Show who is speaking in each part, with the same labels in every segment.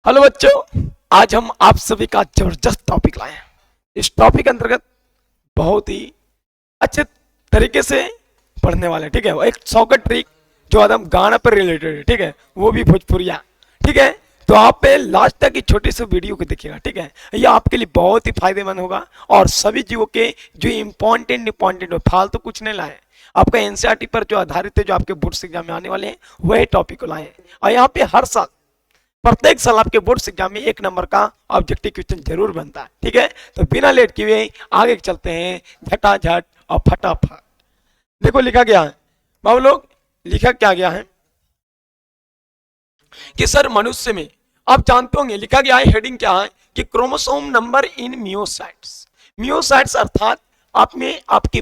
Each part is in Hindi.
Speaker 1: हेलो बच्चों, आज हम आप सभी का जबरदस्त टॉपिक लाए हैं। इस टॉपिक के अंतर्गत बहुत ही अच्छे तरीके से पढ़ने वाले हैं, ठीक है। वो एक शॉर्टकट ट्रिक जो एकदम गाना पर रिलेटेड है, ठीक है, वो भी भोजपुरिया, ठीक है। तो आप पे लास्ट तक की छोटी सी वीडियो को देखिएगा, ठीक है। ये आपके लिए बहुत ही फायदेमंद होगा और सभी जीवों के जो इंपॉर्टेंट हो, फालतू कुछ नहीं लाए। आपका एनसीईआरटी पर जो आधारित है, जो आपके बोर्ड एग्जाम में आने वाले हैं, वही टॉपिक को लाए हैं। और यहाँ पे हर साल प्रत्येक साल आपके बोर्ड एग्जाम में एक नंबर का ऑब्जेक्टिव क्वेश्चन जरूर बनता है, ठीक है। तो बिना लेट किए हुए आगे चलते हैं झटाझट और फटाफट। देखो लिखा गया है बाबू लोग, लिखा क्या गया है कि सर मनुष्य में, आप जानते होंगे लिखा गया है, हेडिंग क्या है कि chromosome number in myocytes. Myocytes अर्थात आप में, आपके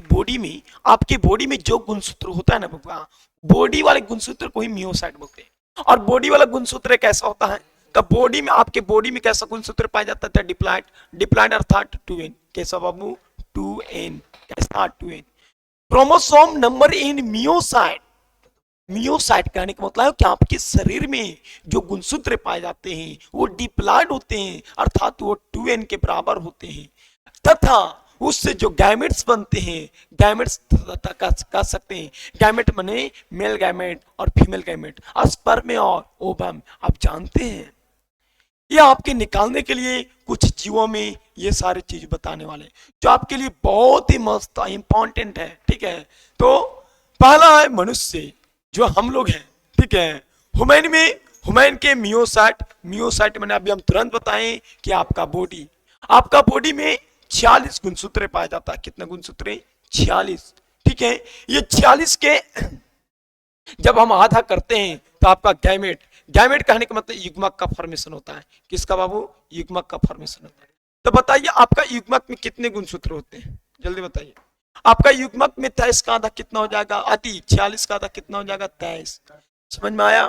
Speaker 1: बॉडी में जो गुणसूत्र होता है ना बबुआ, बॉडी वाले गुणसूत्र को ही मियोसाइट बोलते हैं। और बॉडी वाला गुणसूत्र कैसा होता है, तो बॉडी में, आपके बॉडी में कैसा गुणसूत्र पाया जाता है, डिप्लॉइड। डिप्लॉइड अर्थात 2n। कैसा बाबू, 2n। कैसा 2n। Chromosome number in meiocyte. Meiocyte कहने का मतलब है कि आपके शरीर में जो गुणसूत्र पाए जाते हैं वो डिप्लॉइड होते हैं, अर्थात वो 2n के बराबर होते हैं। तथा उससे जो गैमेट्स बनते हैं, गैमेट्स कह सकते हैं, गैमेट बने मेल गैमेट और फीमेल गैमेट, स्पर्म और ओवम। आप जानते हैं ये आपके निकालने के लिए कुछ जीवों में ये सारी चीज बताने वाले जो आपके लिए बहुत ही मस्त इंपॉर्टेंट है, ठीक है। तो पहला है मनुष्य, जो हम लोग हैं, ठीक है। ह्यूमन में, ह्यूमन के मियोसाइट, मियोसाइट मैंने अभी हम तुरंत बताएं कि आपका बॉडी में 46 गुणसूत्र पाया जाता है। कितने गुणसूत्र? 46, ठीक है। ये 46 के जब हम आधा करते हैं तो आपका गैमेट, गैमेट कहने का मतलब युग्मक का फॉर्मेशन होता है। किसका बाबू? युग्मक का फॉर्मेशन होता है। तो बताइए आपका युग्मक में कितने गुणसूत्र होते हैं, जल्दी बताइए। आपका युग्मक में 23 का आधा कितना हो जाएगा? 46 का आधा कितना हो जाएगा? 23। समझ में आया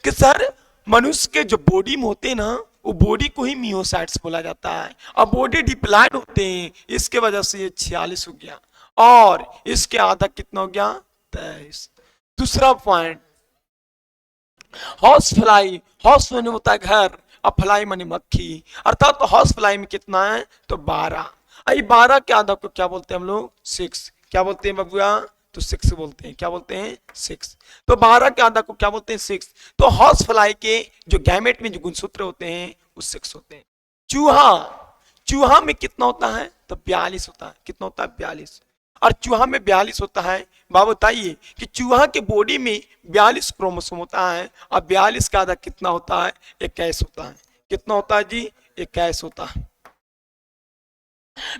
Speaker 1: कि सर मनुष्य के जो बॉडी में होते हैं ना, वो बॉडी को ही मियोसाइट्स बोला जाता है। अब बॉडी डिप्लॉइड होते हैं, इसके वजह से ये 46 हो गया और इसके आधा कितना हो गया? 23। दूसरा पॉइंट, हाउस फ्लाई। हाउस मैंने होता है घर, और फ्लाई माने मक्खी, अर्थात तो हाउस फ्लाई में कितना है? तो 12। 12 के आधा को क्या बोलते हैं हम लोग? 6। क्या बोलते हैं बबुआ? तो 6 बोलते हैं। क्या बोलते हैं? 6। तो 12 के आधा को क्या बोलते हैं? 6। तो हाउस फ्लाई के जो गैमेट में जो गुणसूत्र होते हैं वो 6 होते हैं। चूहा, चूहा में कितना होता है? तो 42 होता है। कितना होता है? 42। और चूहा में 42 होता है। बाबू बताइए कि चूहा के बॉडी में 42 क्रोमोसोम होता है और 42 का आधा कितना होता है? 21 होता है। कितना होता है जी? 21 होता है।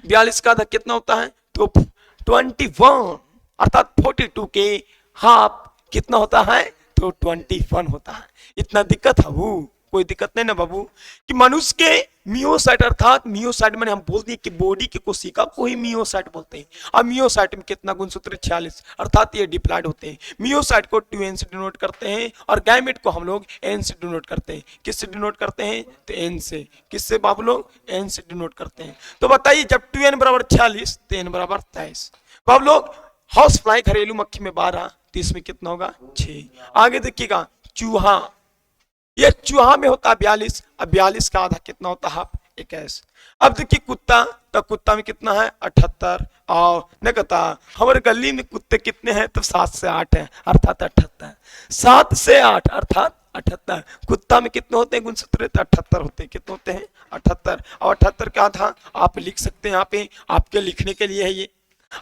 Speaker 1: 42 का आधा कितना होता है? तो 21, अर्थात 42 के हाफ कितना होता है? तो 21 होता है। इतना दिक्कत है वो? कोई दिक्कत नहीं ना बाबू। कि मनुष्य के मियोसाइट, अर्थात मियोसाइट में हम बोलते हैं कि बॉडी के कोशिका को ही मियोसाइट बोलते हैं। और मियोसाइट में कितना गुणसूत्र? 46, अर्थात ये डिप्लॉइड होते हैं। मियोसाइट को 2n से डिनोट करते हैं और गैमेट को हम लोग n से डिनोट करते हैं। किससे डिनोट करते हैं? तो n से। किससे बाबू लोग? n से डिनोट करते हैं। तो बताइए जब 2n बराबर 46 तो n बराबर 23। बाबू लोग हाउस फ्लाई घरेलू मक्खी में 12, तो इसमें कितना होगा? 6। आगे देखिएगा चूहा, ये चूहा में होता है 42, अब 42 का आधा कितना होता है? 21। अब देखिए कुत्ता, तो कुत्ता में कितना है? 78। और न कहता हमारे गली में कुत्ते कितने हैं? तो 7 से 8 है, अर्थात 78। 7 से 8 अर्थात 78। कुत्ता में कितने होते हैं गुणसूत्र? तो 78 होते हैं। कितने होते हैं? 78। और 78 का आधा आप लिख सकते हैं, यहाँ पे आपके लिखने के लिए है ये।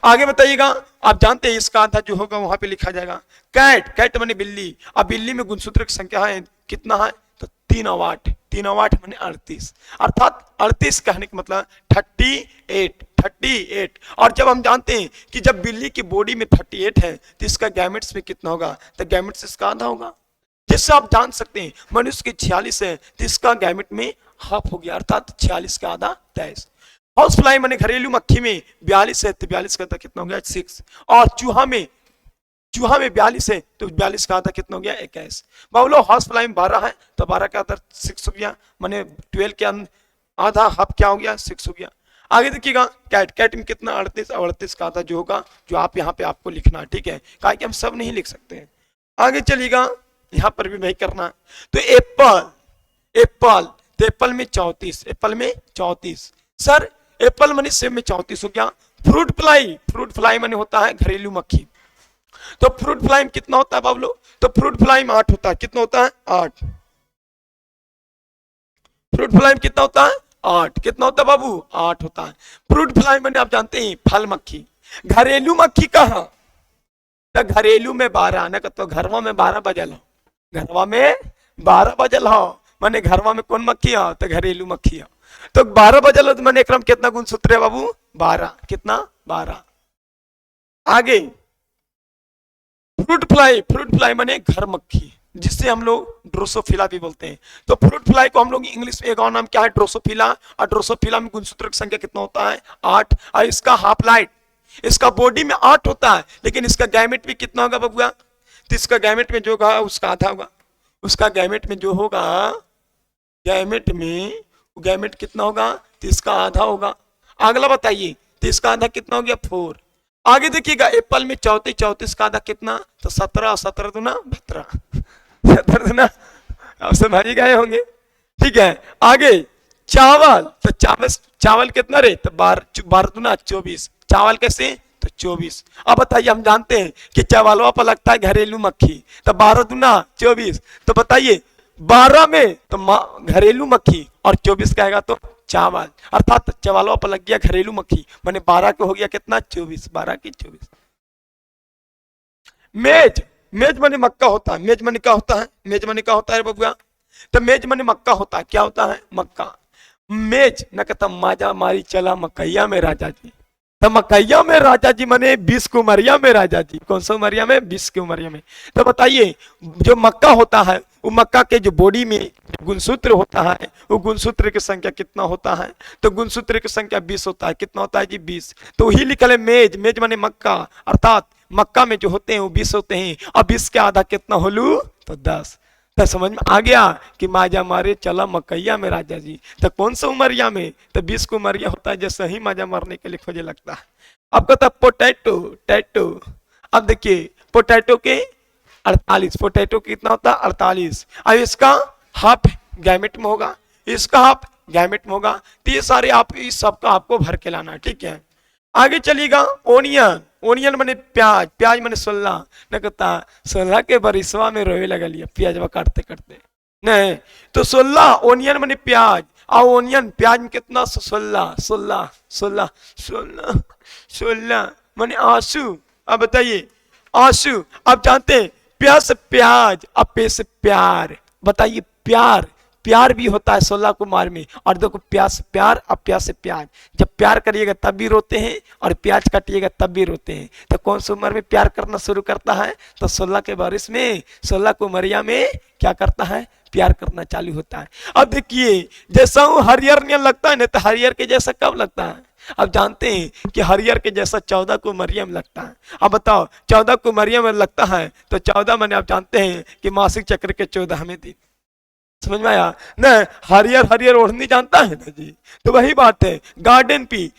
Speaker 1: आगे बताइएगा, आप जानते हैं इसका आधा जो होगा वहां पे लिखा जाएगा। कैट, कैट माने बिल्ली। अब बिल्ली में गुणसूत्र की संख्या है कितना है? तो 3 और 8, 3 और 8 माने 38, अर्थात 38 कहने का मतलब 38। और जब हम जानते हैं कि जब बिल्ली की बॉडी में 38 है तो इसका गैमेट्स में कितना होगा? तो गैमेट्स इसका आधा होगा। जिससे आप जान सकते हैं मनुष्य के 46 है तो इसका गैमेट में हाफ हो गया, अर्थात 46 का आधा 23। हाउस फ्लाई माने घरेलू मक्खी में 42 है तो 42 का आधा कितना हो गया? 6। और चूहा में 42 है तो 42 का आधा कितना हो गया? 21। बाबू हाउस फ्लाई में 12 है तो 12 का आधा 6 हो गया, माने 12 के आधा हाफ क्या हो गया? 6 हो गया। आगे देखिएगा कैट, कैट में कितना? 38, और 38 का आधा जो होगा, जो आप यहाँ पे आपको लिखना है, ठीक है, कहा कि हम सब नहीं लिख सकते हैं। आगे चलिएगा, यहाँ पर भी वही करना है। तो एप्पल, एप्पल, तो एप्पल में 34, एप्पल में 34। सर एप्पल माने सेब में 34 हो गया। फ्रूट फ्लाई, फ्रूट फ्लाई माने होता है घरेलू मक्खी, तो फ्रूट फ्लाई में कितना होता है बाबू? तो फ्रूट फ्लाई में 8 होता है। कितना होता है? 8। फ्रूट फ्लाई में कितना होता है? 8। कितना होता है बाबू? 8 होता है। फ्रूट फ्लाई मैंने आप जानते हैं फल मक्खी। घरेलू मक्खी कहाँ? तो घरेलू में 12, न तो घरवा में 12 बजल हो, घरवा में 12 बजल हो माने घरवा में कौन मक्खी हो? तो घरेलू मक्खी हो। तो 12 बजल हो तो मैंने क्रम कितना गुणसूत्र है बाबू? 12। कितना? 12। आगे फ्रूट फ्लाई, फ्रूट फ्लाई माने घर मक्खी, जिससे हम लोग ड्रोसोफिला भी बोलते हैं। तो फ्रूट फ्लाई को हम लोग इंग्लिश में एक और नाम क्या है? ड्रोसोफिला। और ड्रोसोफिला में गुणसूत्र की संख्या कितना होता है? 8। और इसका हाफ लाइट, इसका बॉडी में 8 होता है, लेकिन इसका गैमेट भी कितना होगा बबुआ? तो इसका गैमेट में जो होगा उसका आधा होगा। उसका गैमेट में जो होगा, गैमेट में गैमेट कितना होगा? तो इसका आधा होगा। अगला बताइए, तो इसका आधा कितना हो गया? 4। आगे देखिएगा, एप्पल में 34, 34 का आधा कितना? तो 17, 17 दूना 12, 17 दूना आप समझ गए होंगे। ठीक है, आगे चावल, तो चावल कितना रे? तो 12 दूना 24। चावल कैसे? तो 24। अब बताइए, हम जानते हैं कि चावलवा पर लगता है घरेलू मक्खी, तो 12 दूना 24। तो बताइए 12 में तो घरेलू मक्खी और 24 का आएगा तो चावल, अर्थात चावलों पर लग गया घरेलू मक्खी, माने 12 को हो गया कितना? 24। 12 की 24। मेज, मेज माने मक्का होता है। मेज माने क्या होता है? मेज माने क्या होता है बबुआ? तो मेज माने मक्का होता है। क्या होता है? मक्का। मेज न कहता माजा मारी चला मकैया में राजा जी, तो मकैया में राजा जी माने 20 की उमरिया में राजा जी। कौन सा उमरिया में? 20 की उमरिया में। तो बताइए जो मक्का होता है, वो मक्का के जो बॉडी में गुणसूत्र होता है, वो गुणसूत्र की संख्या कितना होता है? तो गुणसूत्र की संख्या 20 होता है। कितना होता है जी? 20। तो वही लिखल है मेज, मेज माने मक्का, अर्थात मक्का में जो होते हैं वो 20 होते हैं। अब 20 के आधा कितना होलू? तो 10। तो समझ में आ गया कि माजा मारे चला मकैया में राजा जी। तो कौन सा उमरिया में? तो 20 को उमरिया होता है, जैसे ही माजा मारने के लिए खोजे लगता है। अब कहता पोटैटो, टैटो। अब देखिए पोटैटो के 48, पोटैटो कितना होता है? 48। अब इसका हाफ गैमेट में होगा, इसका हाफ गैमेट में होगा। तो ये सारे आप इस सबका आपको भर के लाना है। ठीक है, आगे चलिएगा। ओनियन, ओनियन माने प्याज, प्याज माने 16। न कहता 16 के बरिसवा में रोए लगलिए प्याजवा काटते काटते, नहीं तो 16 ओनियन माने प्याज। और ओनियन प्याज में कितना? 16, 16, 16, 16, 16 माने आंसू। अब बताइए आंसू, आप जानते हैं प्याज से प्याज, अब पे से प्यार। बताइए प्यार, प्यार भी होता है 16 कुमार में। और देखो प्याज से प्यार, अब प्याज से प्याज। जब प्यार करिएगा तब भी रोते हैं, और प्याज काटिएगा तब भी रोते हैं। तो कौन सी उम्र में प्यार करना शुरू करता है? तो 16 के बरिस में, 16 को उमरिया में क्या करता है? प्यार करना चालू होता है। अब देखिए जैसा वो हरियर नहीं लगता है ना, तो हरियर के जैसा कब लगता है? अब जानते हैं कि हरियर के जैसा 14 को उमरिया में लगता है। अब बताओ 14 को उमरिया में लगता है, तो 14 मैंने आप जानते हैं कि मासिक चक्र के 14वें दिन। समझ में आया ना? हरियर हरियर ओढ़नी जानता है ना जी, तो वही बात है। गार्डन पी,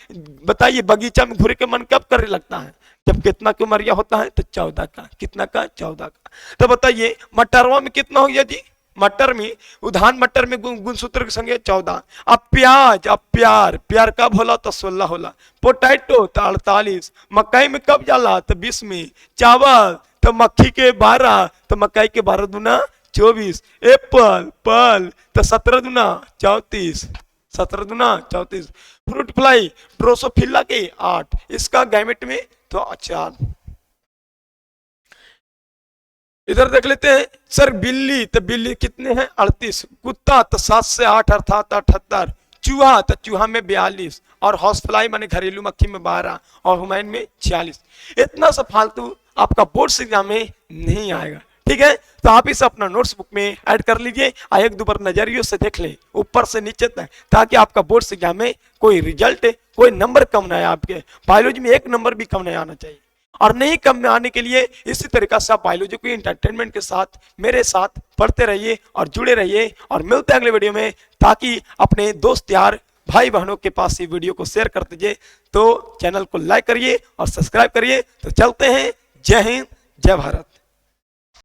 Speaker 1: बताइए बगीचा में घूरे के मन कब करने लगता है? जब कितना की उमरिया होता है? तो 14 का। कितना का? 14 का। तो बताइए मटरवा में कितना हो गया जी? मटर में, उधान मटर में गुणसूत्र के संगे 14। अब प्याज, अब प्यार, प्यार कब होला? तो 16 होला। पोटैटो तो 48। मकई में कब जाला? तो 20 में। चावल तो मक्खी के 12, तो मकई के 12 दूना 24। एप्पल पल तो 17 दूना 34, 17 दूना 34। फ्रूट फ्लाई ड्रोसोफिला के 8, इसका गैमेट में तो 4। इधर देख लेते हैं सर। बिल्ली तो बिल्ली कितने हैं? 38। कुत्ता तो 7 से 8 अर्थात 78। चूहा तो चूहा में 42। और हाउस फ्लाई माने घरेलू मक्खी में 12 और हुमायून में 46। इतना सा फालतू आपका बोर्ड एग्जाम में नहीं आएगा। ठीक है, तो आप इसे अपना नोट्स बुक में ऐड कर लीजिए और एक दो बार नजरियों से देख लें ऊपर से नीचे तक, ताकि आपका बोर्ड एग्जाम में कोई रिजल्ट, कोई नंबर कम ना आए। आपके बायोलॉजी में 1 नंबर भी कम नहीं आना चाहिए। और नहीं कम में आने के लिए इसी तरीका से आप बायोलॉजी को एंटरटेनमेंट के साथ मेरे साथ पढ़ते रहिए और जुड़े रहिए। और मिलते हैं अगले वीडियो में, ताकि अपने दोस्त यार भाई बहनों के पास ये वीडियो को शेयर कर दीजिए। तो चैनल को लाइक करिए और सब्सक्राइब करिए। तो चलते हैं। जय हिंद, जय भारत।